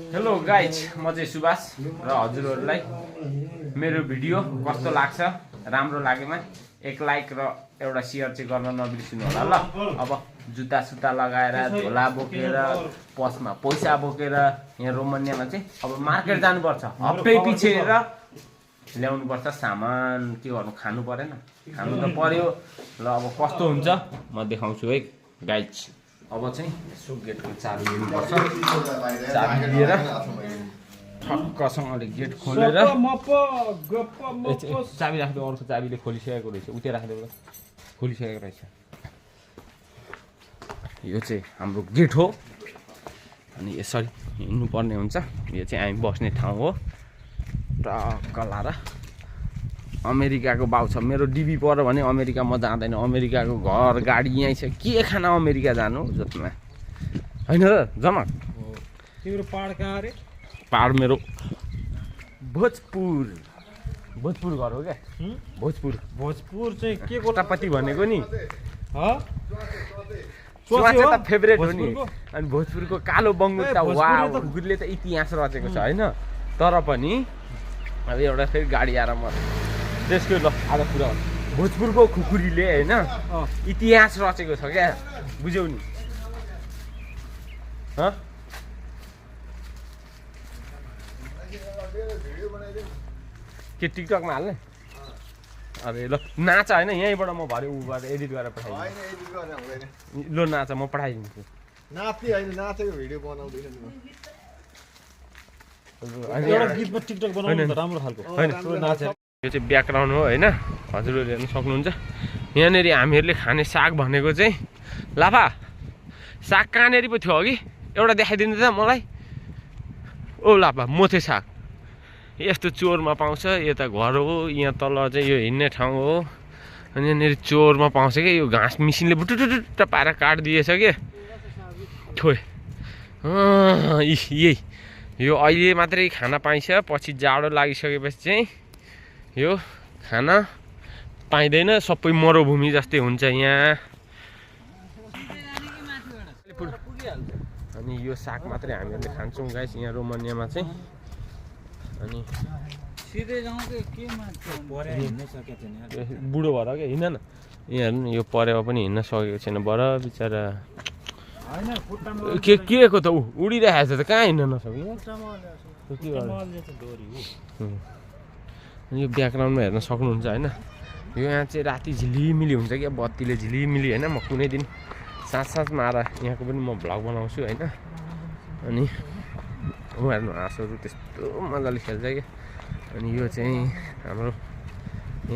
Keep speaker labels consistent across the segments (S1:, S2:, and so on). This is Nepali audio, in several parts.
S1: हेलो गाइज, म चाहिँ सुभाष र हजुरहरूलाई मेरो भिडियो कस्तो लाग्छ, राम्रो लागेमा एक लाइक र एउटा सेयर चाहिँ गर्न नबिर्सिनु होला ल। अब जुत्ता सुत्ता लगाएर झोला बोकेर पसमा पैसा बोकेर यहाँ रोमानियामा चाहिँ अब मार्केट जानुपर्छ, हप्तै पछि र ल्याउनुपर्छ सामान। के गर्नु, खानु परेन, खानु त पर्यो ल। अब कस्तो हुन्छ म देखाउँछु है गाइज। अब चाहिँ यसो गेटको चाबी लिनुपर्छ, चाबी लिएर ठक्कसँगले गेट खोलेर चाबी राख्दै, अर्को चाबीले खोलिसकेको रहेछ, उतै राख्दै खोलिसकेको रहेछ। यो चाहिँ हाम्रो गेट हो अनि यसरी हिँड्नुपर्ने हुन्छ। यो चाहिँ हामी बस्ने ठाउँ हो। टक्क लाएर अमेरिकाको बाउ छ, मेरो डिबी पऱ्यो भने अमेरिका म जाँदैन। अमेरिकाको घर गाडी यहीँ छ, के खान अमेरिका जानु जसमा होइन र जमक।
S2: तिम्रो पहाड कहाँ अरे?
S1: पहाड मेरो भोजपुर घर हो क्या। भोजपुर चाहिँ के कोटापति भनेको नि, त फेभरेट हो नि। अनि भोजपुरको कालो बङ्गुर त वाह, खुकुरीले त इतिहास रचेको छ होइन। तर पनि अब एउटा फेरि गाडी आएर म त्यसको ल आधा कुरा भोजपुरको खुकुरीले होइन इतिहास रचेको छ क्या, बुझ्यौ नि। के टिकटकमा हाल्ने? अरे ल नाच होइन, यहीँबाट म भरे उ गरेर एडिट गरेर पठाइदिन्छु। ल नाच, म पठाइदिन्छु।
S3: नाच्ने होइन, नाचेको भिडियो बनाउँदैन नि।
S2: एउटा गीतमा टिकटक बनाउनु त राम्रो खालको
S1: होइन। यो चाहिँ ब्याकग्राउन्ड हो होइन, हजुरहरूले हेर्न सक्नुहुन्छ। यहाँनिर हामीहरूले खाने साग भनेको चाहिँ लाफा साग। कहाँनिर पो थियो अघि एउटा देखाइदिनु त मलाई। ओ लाफा मोथे साग यस्तो चोरमा पाउँछ। यता घर हो, यहाँ तल चाहिँ यो हिँड्ने ठाउँ हो। अनि यहाँनिर चोरमा पाउँछ क्या। यो घाँस मिसिनले बुटुटुट पारेर काटिदिएछ क्या। थोइ यही यो अहिले मात्रै खाना पाइन्छ, पछि जाडो लागिसकेपछि चाहिँ यो खाना पाइँदैन, सबै मरुभूमि जस्तै हुन्छ यहाँ। अनि यो साग मात्रै हामीहरूले खान्छौँ गाइस यहाँ रोमानियामा चाहिँ। अनि बुढो भएर क्या हिँड न, यहाँ हेर्नु यो परेवा पनि हिँड्न सकेको छैन बर बिचरा। के को त उडिरहेको छ त, कहाँ हिँड्न नसक्यो। यो ब्याकग्राउन्डमा हेर्न सक्नुहुन्छ होइन। यो यहाँ चाहिँ राति झिलिमिली हुन्छ क्या, बत्तीले झिलिमिली होइन। म कुनै दिन साँझमा आएर यहाँको पनि म भ्लग बनाउँछु होइन। अनि उहाँहरू हाँसहरू त्यस्तो मजाले खेल्छ क्या। अनि यो चाहिँ हाम्रो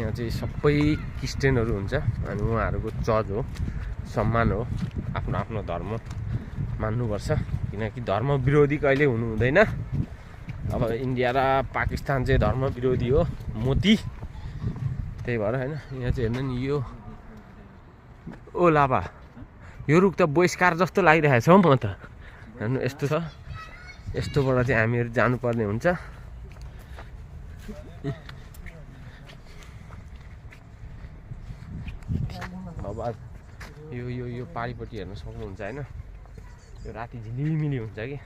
S1: यहाँ चाहिँ सबै क्रिस्चियनहरू हुन्छ। अनि उहाँहरूको चर्च हो, सम्मान हो, आफ्नो आफ्नो धर्म मान्नुपर्छ। किनकि धर्म विरोधी कहिले हुनु हुँदैन। अब इन्डिया र पाकिस्तान चाहिँ धर्म विरोधी हो, मोदी। त्यही भएर होइन यहाँ चाहिँ हेर्नु नि यो ओ लाभा, यो रुख त बहिष्कार जस्तो लागिरहेछ हौ म त। हेर्नु यस्तो छ, यस्तोबाट चाहिँ हामीहरू जानुपर्ने हुन्छ। अब यो यो यो पारिपट्टि हेर्न सक्नुहुन्छ होइन। यो राति झिलिमिली हुन्छ कि।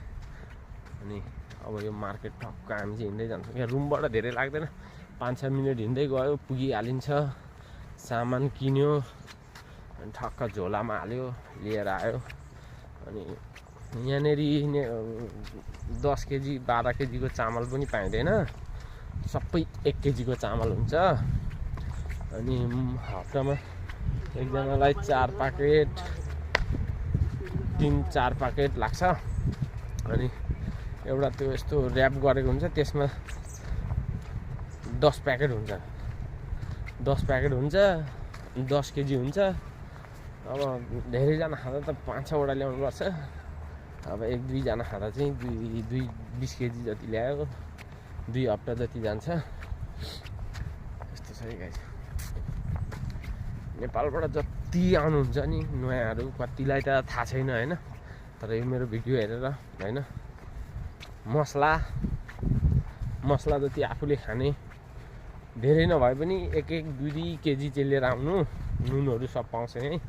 S1: अनि अब यो मार्केट ठक्क हामी चाहिँ हिँड्दै जान्छौँ। यहाँ रुमबाट धेरै लाग्दैन, 5-6 मिनट हिँड्दै गयो पुगिहालिन्छ। सामान किन्यो अनि ठक्क झोलामा हाल्यो, लिएर आयो। अनि यहाँनिर 10 केजी 12 केजीको चामल पनि पाइँदैन, सबै 1 केजीको चामल हुन्छ। अनि हप्तामा एकजनालाई 4 प्याकेट 3-4 प्याकेट लाग्छ। अनि एउटा त्यो यस्तो ऱ्याप गरेको हुन्छ, त्यसमा 10 प्याकेट हुन्छ। 10 प्याकेट हुन्छ, 10 केजी हुन्छ। अब धेरैजना खाँदा त 5-6वटा ल्याउनुपर्छ। अब 1-2 जना खाँदा चाहिँ 20 केजी जति ल्यायो, 2 हप्ता जति जान्छ। यस्तो छ है गाइस। नेपालबाट जति आउनुहुन्छ नि नयाँहरू, कतिलाई त थाहा छैन होइन। तर यो मेरो भिडियो हेरेर होइन, मसला जति आफूले खाने धेरै नभए पनि 1-2 केजी चाहिँ लिएर आउनु। नुनहरू सब पाउँछ है,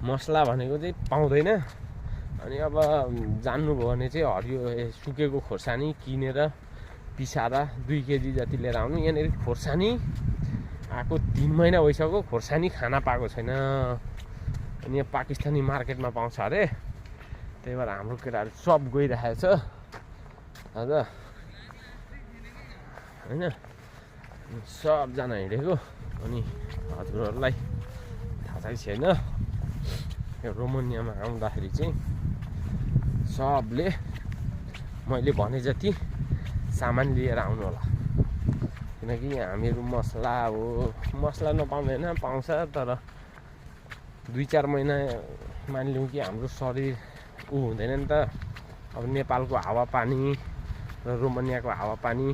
S1: मसला भनेको चाहिँ पाउँदैन। अनि अब जान्नुभयो भने चाहिँ हरियो सुकेको खोर्सानी किनेर पिसाएर 2 केजी जति लिएर आउनु। यहाँनिर खोर्सानी आएको 3 महिना भइसक्यो, खोर्सानी खाना पाएको छैन। अनि यहाँ पाकिस्तानी मार्केटमा पाउँछ अरे, त्यही भएर हाम्रो केटाहरू सब गइरहेको छ आज होइन। सबजना हिँडेको। अनि हजुरहरूलाई थाहा चाहिँ छैन, यो रोमानियामा आउँदाखेरि चाहिँ सबले मैले भने जति सामान लिएर आउनु होला, किनकि हामीहरू मसला मसला नपाउँदैन, पाउँछ तर 2-4 महिना मानिलिउँ कि हाम्रो शरीर हुँदैन नि त। अब नेपालको हावापानी र रोमानियाको हावापानी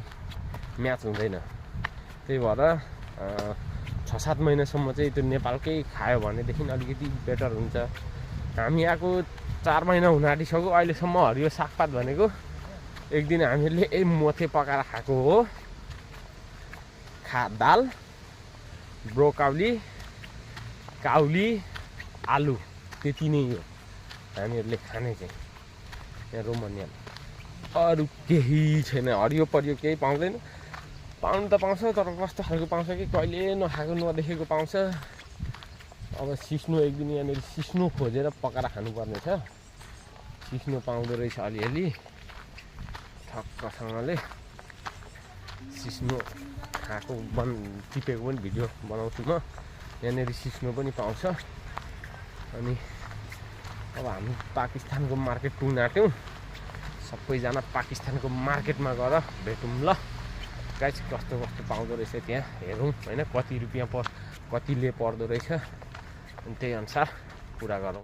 S1: म्याच हुँदैन, त्यही भएर 6-7 महिनासम्म चाहिँ त्यो नेपालकै खायो भनेदेखि अलिकति बेटर हुन्छ। हामी आएको 4 महिना हुन आँटिसक्यो, अहिलेसम्म हरियो सागपात भनेको एक दिन हामीले मोथे पकाएर खाएको हो। दाल, ब्रोकाउली, काउली, आलु, त्यति नै हो हामीहरूले खाने चाहिँ यहाँ रोमानियामा। अरू केही छैन, हरियो परियो केही पाउँदैन। पाउनु त पाउँछ तर कस्तो खालको पाउँछ कि कहिले नखाएको नदेखेको पाउँछ। अब सिस्नो एक दिन यहाँनिर सिस्नो खोजेर पकाएर खानुपर्ने छ। सिस्नो पाउँदो रहेछ अलिअलि ठक्कसँगले। सिस्नो खाएको टिपेको पनि भिडियो बनाउँछु म। यहाँनिर सिस्नो पनि पाउँछ। अनि अब हामी पाकिस्तानको मार्केट पुग्न आँट्यौँ। सबैजना पाकिस्तानको मार्केटमा गएर भेटौँ ल। गाइस कस्तो कस्तो पाउँदो रहेछ त्यहाँ हेरौँ होइन, कति रुपियाँ कतिले पर्दो रहेछ, अनि त्यही अनुसार कुरा गरौँ।